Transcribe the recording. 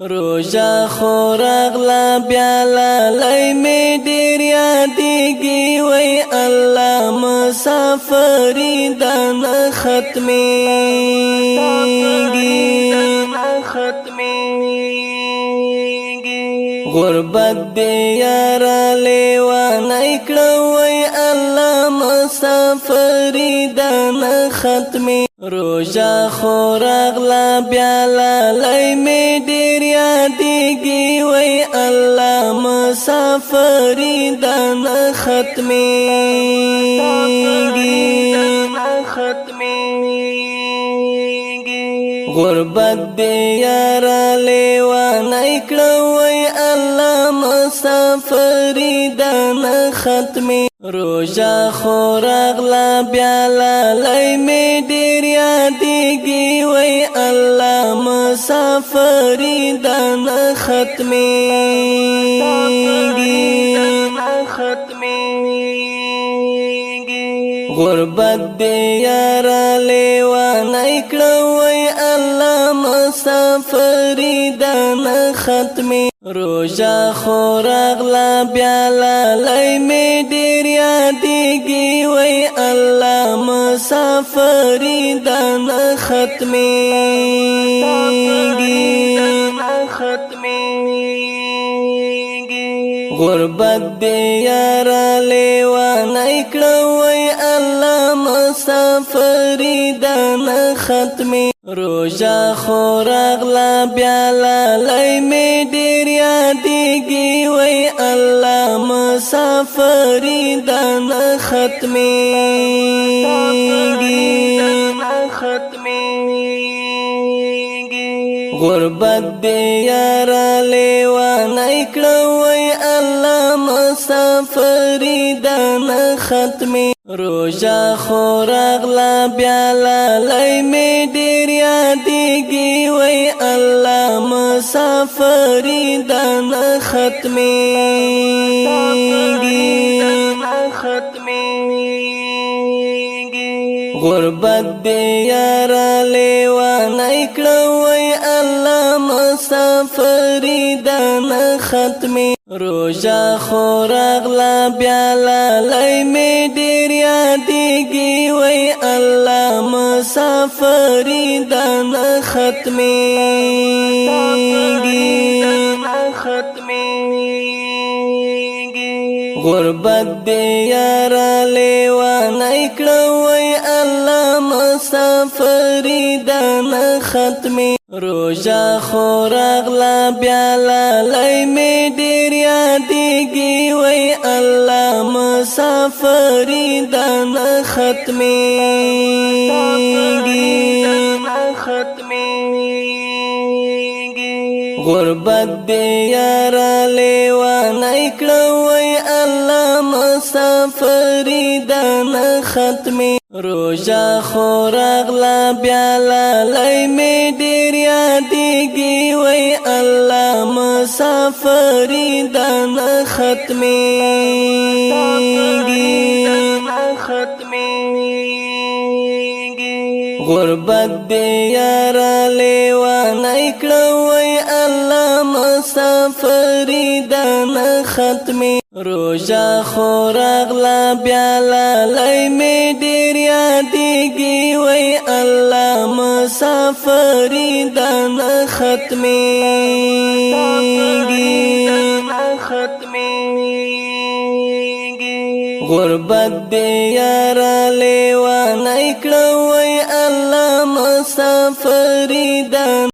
روژا خورغلا بیا لای می ډیر یادېږي وای الله مسافري دن ختمېږي غربت دې یار لیوانای کړه وای الله مسافري دن ختمېږي روژا خورغلا بیا لای می ډیر یادېږي وای الله مسافري دن ختمېږي غربت دې یار لیوانای کړه وای الله مسافري دن ختمېږي روژا خورغلا بیا لای می ډیر یادېږي وای الله مسافري دن ختمېږي غربت دې یار لیوانای کړه وای الله مسافري دن ختمېږي روژا خورغلا بیا لای می ډیر یادېږي وای الله مسافري دن ختمېږي غربت دې یار لیوانای کړه وای الله مسافري دن ختمېږي روژا خورغلا بیا لای می ډیر یادېږي وای الله مسافري دن ختمېږي غربت دې یار لیوانای کړه وای الله مسافري دن ختمېږي روژا خورغلا بیا لای می ډیر یادېږي وای الله مسافري دن ختمېږي غربت دې یار لیوانای کړه وای الله مسافري دن ختمېږي روژا خورغلا بیا لای می ډیر یادېږي وای الله مسافري دن ختمېږي غربت دې یار لیوانای کړه وای الله مسافري دن ختمېږي روژا خورغلا بیا لای می ډیر یادېږي وای الله مسافري دن ختمېږي غربت دې یار لیوانای کړه وای الله مسافري دن ختمېږي روژا خورغلا بیا لای می ډیر یادېږي وای الله مسافري دن ختمېږي غربت دې یار لیوانای کړه وای الله مسافري دن ختمېږي روژا خورغلا بیا لای می ډیر یادېږي وای الله مسافري دن ختمېږي غربت دې یار لیوانای کړه وای الله مسافري دن